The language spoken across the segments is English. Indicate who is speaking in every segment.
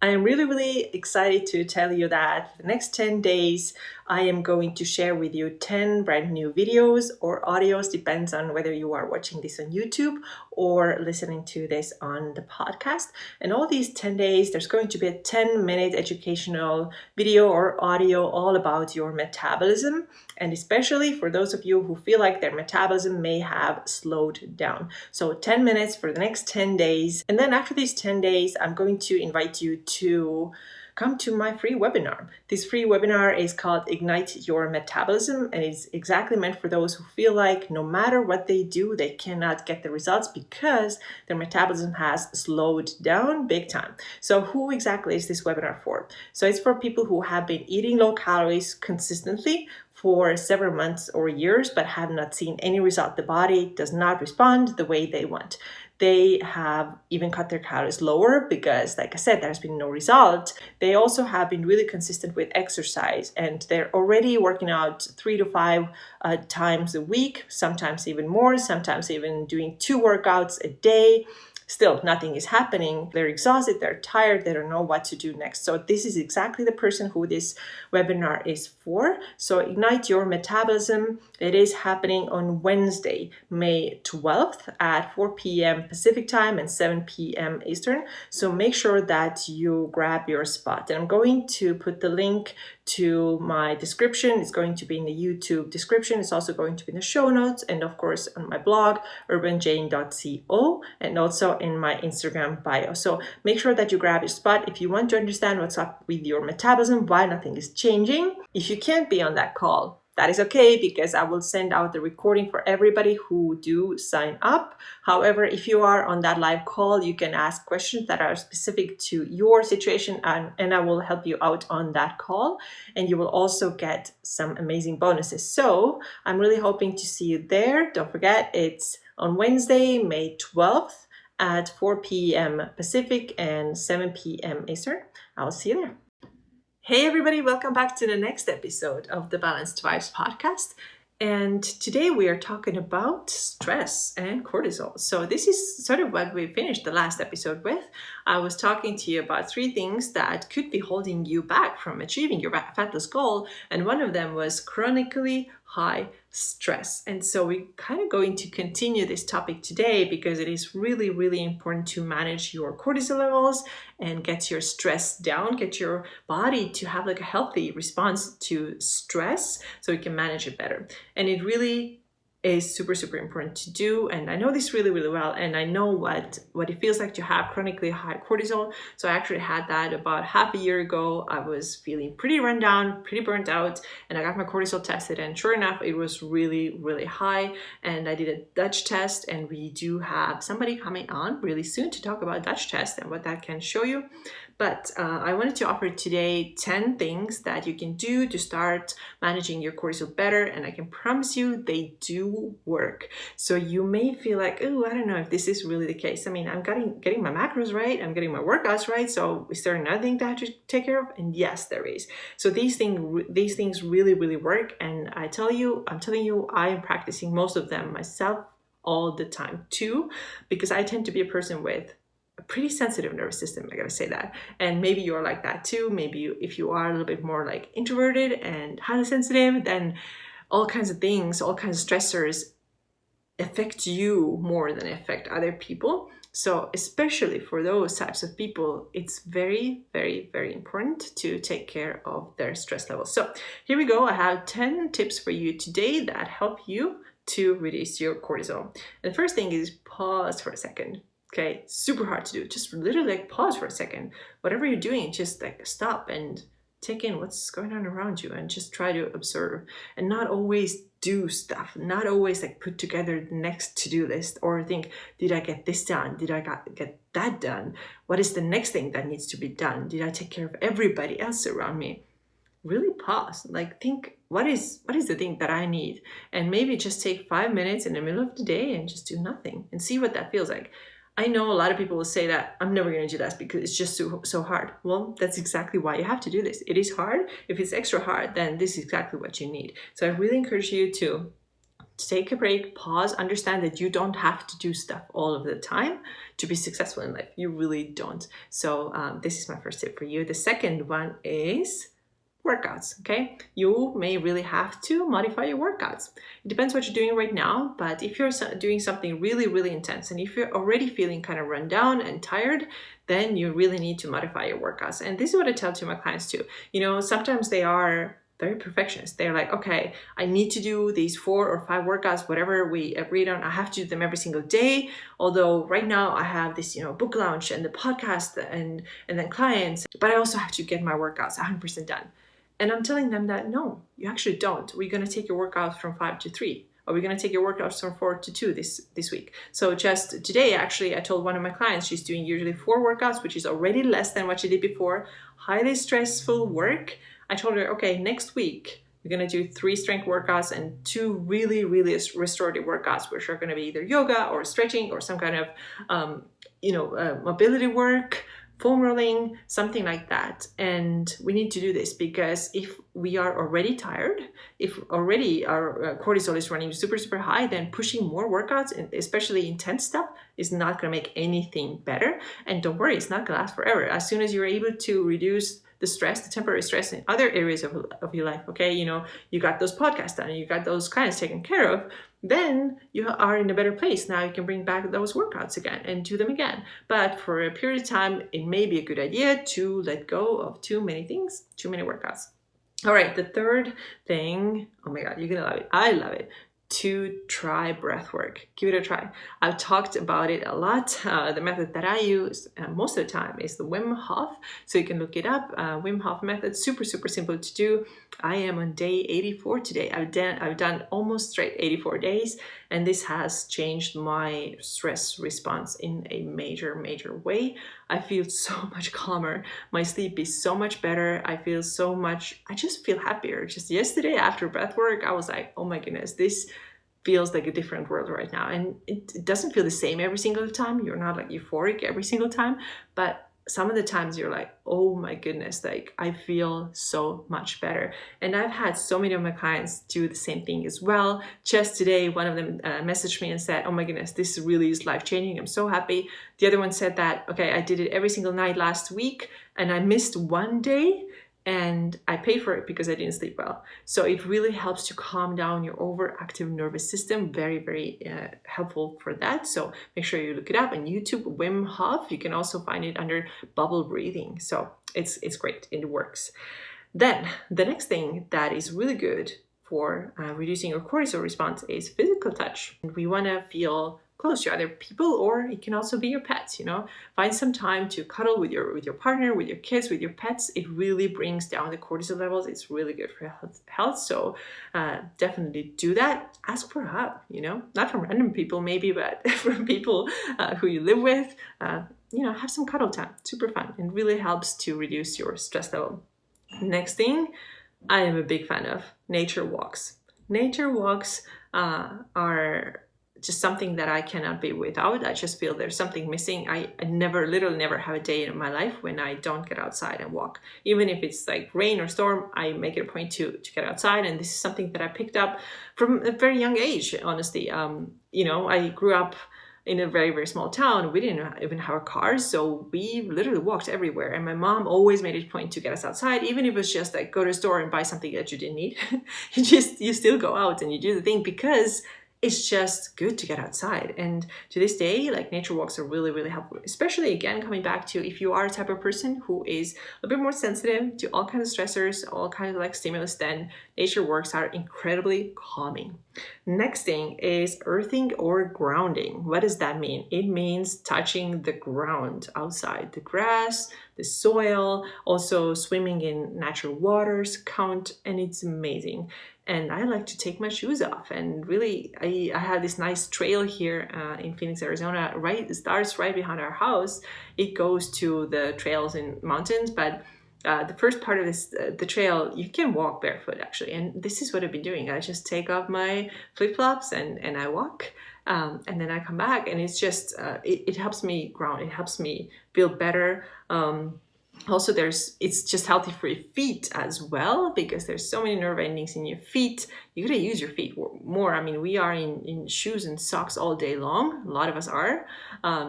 Speaker 1: I am really excited to tell you that the next 10 days I am going to share with you 10 brand new videos or audios, depends on whether you are watching this on YouTube or listening to this on the podcast. And all these 10 days, there's going to be a 10-minute educational video or audio all about your metabolism, and especially for those of you who feel like their metabolism may have slowed down. So 10 minutes for the next 10 days. And then after these 10 days, I'm going to invite you to come to my free webinar. This free webinar is called Ignite Your Metabolism, and it's exactly meant for those who feel like no matter what they do, they cannot get the results because their metabolism has slowed down big time. So who exactly is this webinar for? So it's for people who have been eating low calories consistently for several months or years, but have not seen any result. The body does not respond the way they want. They have even cut their calories lower because, like I said, there's been no result. They also have been really consistent with exercise, and they're already working out 3 to 5 times a week, sometimes even more, sometimes even doing 2 workouts a day. Still, nothing is happening. They're exhausted, they're tired, they don't know what to do next. So this is exactly the person who this webinar is for. So Ignite Your Metabolism, it is happening on Wednesday, May 12th at 4 p.m. Pacific time and 7 p.m. Eastern. So make sure that you grab your spot. And I'm going to put the link to my description. It's going to be in the YouTube description. It's also going to be in the show notes, and of course on my blog, urbanjane.co, and also in my Instagram bio. So make sure that you grab your spot if you want to understand what's up with your metabolism, why nothing is changing. If you can't be on that call, that is okay, because I will send out the recording for everybody who do sign up. However, if you are on that live call, you can ask questions that are specific to your situation, and I will help you out on that call. And you will also get some amazing bonuses. So I'm really hoping to see you there. Don't forget, it's on Wednesday, May 12th at 4 p.m. Pacific and 7 p.m. Eastern. I'll see you there. Hey everybody, welcome back to the next episode of the Balanced Vibes podcast. And today we are talking about stress and cortisol. So this is sort of what we finished the last episode with. I was talking to you about 3 things that could be holding you back from achieving your fat loss goal. And one of them was chronically high stress. And so we're kind of going to continue this topic today because it is really important to manage your cortisol levels and get your stress down, get your body to have like a healthy response to stress so you can manage it better. And it really is super important to do, and I know this really well, and I know what it feels like to have chronically high cortisol. So I actually had that about half a year ago. I was feeling pretty run down, pretty burnt out, and I got my cortisol tested, and sure enough it was really high. And I did a Dutch test, and we do have somebody coming on really soon to talk about Dutch test and what that can show you. But I wanted to offer today 10 things that you can do to start managing your cortisol better, and I can promise you they do work. So you may feel like, oh, I don't know if this is really the case. I mean, I'm getting my macros right, I'm getting my workouts right, so is there another thing that I have to take care of? And yes, there is. So these things really work, and I'm telling you, I am practicing most of them myself all the time too, because I tend to be a person with a pretty sensitive nervous system, I gotta say that. And maybe you're like that too. Maybe if you are a little bit more like introverted and highly sensitive, then all kinds of things, all kinds of stressors affect you more than affect other people. So especially for those types of people, it's very important to take care of their stress levels. So here we go. I have 10 tips for you today that help you to reduce your cortisol. And the first thing is pause for a second. Okay, super hard to do. Just literally like pause for a second. Whatever you're doing, just like stop and take in what's going on around you and just try to observe, and not always do stuff, not always like put together the next to-do list or think, did I get this done? Did I get that done? What is the next thing that needs to be done? Did I take care of everybody else around me? Really pause, like think, what is the thing that I need? And maybe just take 5 minutes in the middle of the day and just do nothing and see what that feels like. I know a lot of people will say that I'm never going to do that because it's just so hard. Well, that's exactly why you have to do this. It is hard. If it's extra hard, then this is exactly what you need. So I really encourage you take a break, pause, understand that you don't have to do stuff all of the time to be successful in life. You really don't. So this is my first tip for you. The second one is workouts. Okay, you may really have to modify your workouts. It depends what you're doing right now, but if you're doing something really, really intense, and if you're already feeling kind of run down and tired, then you really need to modify your workouts. And this is what I tell to my clients too. You know, sometimes they are very perfectionist. They're like, okay, I need to do these 4 or 5 workouts, whatever we agreed on. I have to do them every single day. Although right now I have this, book launch and the podcast and then clients, but I also have to get my workouts 100% done. And I'm telling them that no, you actually don't. We're going to take your workouts from 5 to 3. Or we're going to take your workouts from 4 to 2 this week. So just today, actually, I told one of my clients she's doing usually 4 workouts, which is already less than what she did before. Highly stressful work. I told her, okay, next week, we're going to do 3 strength workouts and 2 really, really restorative workouts, which are going to be either yoga or stretching or some kind of, mobility work, foam rolling, something like that. And we need to do this because if we are already tired, if already our cortisol is running super, super high, then pushing more workouts, and especially intense stuff, is not going to make anything better. And don't worry, it's not going to last forever. As soon as you're able to reduce the stress, the temporary stress in other areas of your life, okay, you got those podcasts done, you got those clients taken care of, then you are in a better place. Now you can bring back those workouts again and do them again. But for a period of time, it may be a good idea to let go of too many things, too many workouts. All right, the third thing, oh my God, you're gonna love it. I love it. To try breathwork. Give it a try. I've talked about it a lot. The method that I use most of the time is the Wim Hof. So you can look it up. Wim Hof method, super, super simple to do. I am on day 84 today. I've done almost straight 84 days, and this has changed my stress response in a major, major way. I feel so much calmer. My sleep is so much better. I just feel happier. Just yesterday after breathwork, I was like, oh my goodness, this feels like a different world right now. And it doesn't feel the same every single time. You're not like euphoric every single time, but some of the times you're like, oh my goodness, like I feel so much better. And I've had so many of my clients do the same thing as well. Just today, one of them messaged me and said, oh my goodness, this really is life-changing. I'm so happy. The other one said that, okay, I did it every single night last week and I missed one day and I paid for it because I didn't sleep well. So it really helps to calm down your overactive nervous system. Very, very helpful for that. So make sure you look it up on YouTube, Wim Hof. You can also find it under bubble breathing. So it's great. It works. Then the next thing that is really good for reducing your cortisol response is physical touch. And we want to feel close to other people, or it can also be your pets. Find some time to cuddle with your partner, with your kids, with your pets. It really brings down the cortisol levels. It's really good for health. So definitely do that. Ask for help, not from random people maybe, but from people who you live with. Have some cuddle time. Super fun, and really helps to reduce your stress level. Next thing I am a big fan of, nature walks. Nature walks are just something that I cannot be without. I just feel there's something missing. I literally never have a day in my life when I don't get outside and walk. Even if it's like rain or storm, I make it a point to get outside. And this is something that I picked up from a very young age, honestly. I grew up in a very, very small town. We didn't even have a car, so we literally walked everywhere. And my mom always made it a point to get us outside, even if it was just like go to the store and buy something that you didn't need. You still go out and you do the thing because it's just good to get outside. And to this day, like nature walks are really, really helpful, especially again, coming back to if you are a type of person who is a bit more sensitive to all kinds of stressors, all kinds of like stimulus, then nature walks are incredibly calming. Next thing is earthing or grounding. What does that mean? It means touching the ground outside, the grass, the soil, also swimming in natural waters count, and it's amazing. And I like to take my shoes off, and really I have this nice trail here in Phoenix, Arizona. It starts right behind our house. It goes to the trails in mountains, but the first part of the trail, you can walk barefoot actually. And this is what I've been doing. I just take off my flip-flops and I walk. And then I come back, and it's just, it helps me ground. It helps me feel better. Also, it's just healthy for your feet as well, because there's so many nerve endings in your feet. You gotta use your feet more. I mean, we are in shoes and socks all day long. A lot of us are.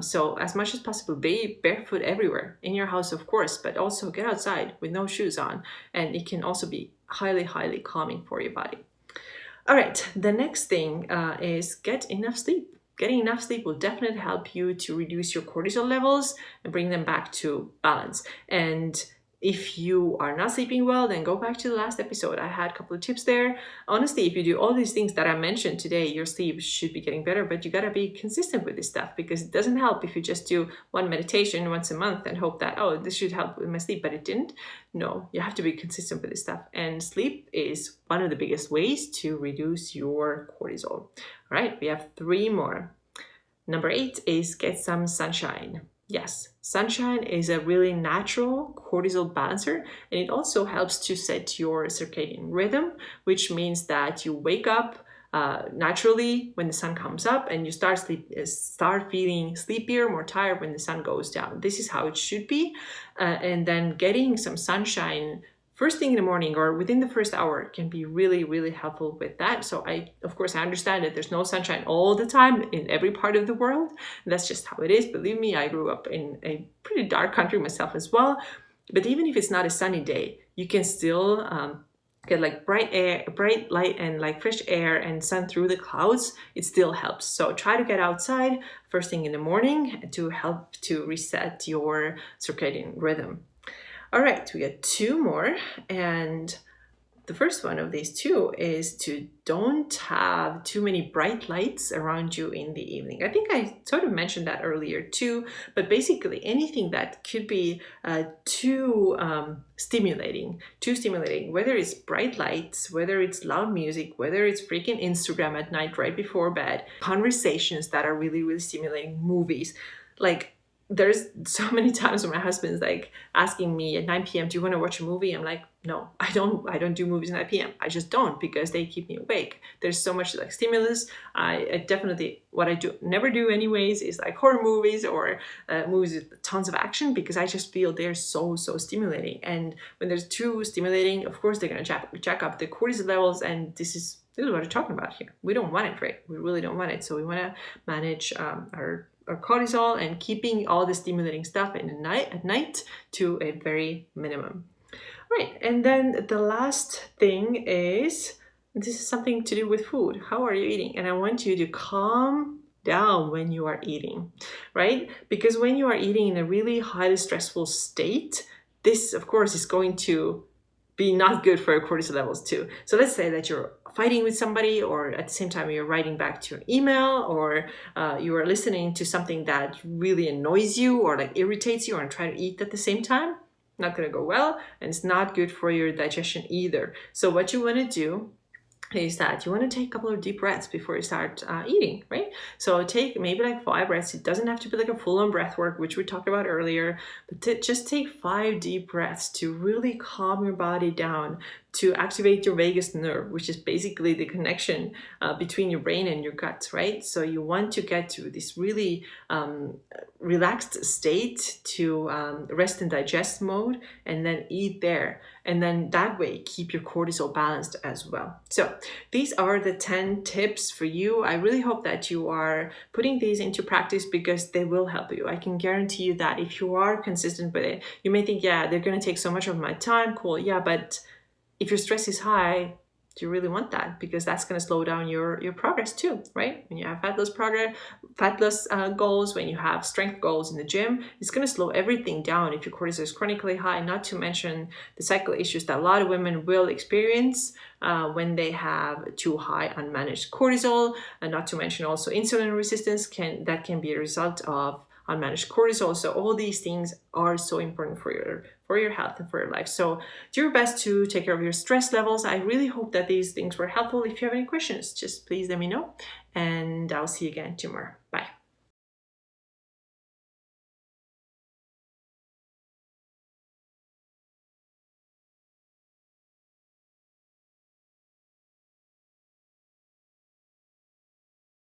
Speaker 1: So as much as possible, be barefoot everywhere in your house, of course, but also get outside with no shoes on. And it can also be highly, highly calming for your body. All right, the next thing is get enough sleep. Getting enough sleep will definitely help you to reduce your cortisol levels and bring them back to balance. And if you are not sleeping well, then go back to the last episode. I had a couple of tips there. Honestly, if you do all these things that I mentioned today, your sleep should be getting better, but you gotta be consistent with this stuff, because it doesn't help if you just do one meditation once a month and hope that, oh, this should help with my sleep, but it didn't. No, you have to be consistent with this stuff. And sleep is one of the biggest ways to reduce your cortisol. All right, we have 3 more. Number 8 is get some sunshine. Yes, sunshine is a really natural cortisol balancer, and it also helps to set your circadian rhythm, which means that you wake up naturally when the sun comes up, and you start feeling sleepier, more tired when the sun goes down. This is how it should be. And then getting some sunshine first thing in the morning or within the first hour can be really, really helpful with that. So of course, I understand that there's no sunshine all the time in every part of the world. That's just how it is. Believe me, I grew up in a pretty dark country myself as well. But even if it's not a sunny day, you can still get like bright light and like fresh air and sun through the clouds. It still helps. So try to get outside first thing in the morning to help to reset your circadian rhythm. All right, we got 2 more, and the first one of these 2 is to don't have too many bright lights around you in the evening. I think I sort of mentioned that earlier too, but basically anything that could be too stimulating, whether it's bright lights, whether it's loud music, whether it's freaking Instagram at night right before bed, conversations that are really, really stimulating, movies, like there's so many times when my husband's like asking me at 9 p.m., do you want to watch a movie? I'm like, no, I don't do movies at 9 p.m. I just don't, because they keep me awake. There's so much like stimulus. I definitely, what I never do anyways is like horror movies or movies with tons of action, because I just feel they're so stimulating. And when there's too stimulating, of course, they're going to jack up the cortisol levels. And this is what we're talking about here. We don't want it, right? We really don't want it. So we want to manage our cortisol and keeping all the stimulating stuff at night to a very minimum. Right, and then the last thing is, this is something to do with food. How are you eating? And I want you to calm down when you are eating, right? Because when you are eating in a really highly stressful state, this, of course, is going to be not good for your cortisol levels too. So let's say that you're fighting with somebody, or at the same time you're writing back to your email, or you are listening to something that really annoys you or like irritates you, and try to eat at the same time. Not going to go well, and it's not good for your digestion either. So what you want to do is that you want to take a couple of deep breaths before you start eating, right? So take maybe like 5 breaths. It doesn't have to be like a full-on breath work, which we talked about earlier, but just take 5 deep breaths to really calm your body down, to activate your vagus nerve, which is basically the connection between your brain and your gut, right? So you want to get to this really relaxed state, to rest and digest mode, and then eat there. And then that way, keep your cortisol balanced as well. So these are the 10 tips for you. I really hope that you are putting these into practice, because they will help you. I can guarantee you that if you are consistent with it. You may think, yeah, they're going to take so much of my time. Cool. Yeah, but if your stress is high, do you really want that? Because that's going to slow down your progress too, right? When you have fat loss goals, when you have strength goals in the gym, it's going to slow everything down if your cortisol is chronically high, not to mention the cycle issues that a lot of women will experience when they have too high unmanaged cortisol, and not to mention also insulin resistance that can be a result of unmanaged cortisol. So all these things are so important for your health and for your life. So do your best to take care of your stress levels. I really hope that these things were helpful. If you have any questions, just please let me know, and I'll see you again tomorrow. Bye.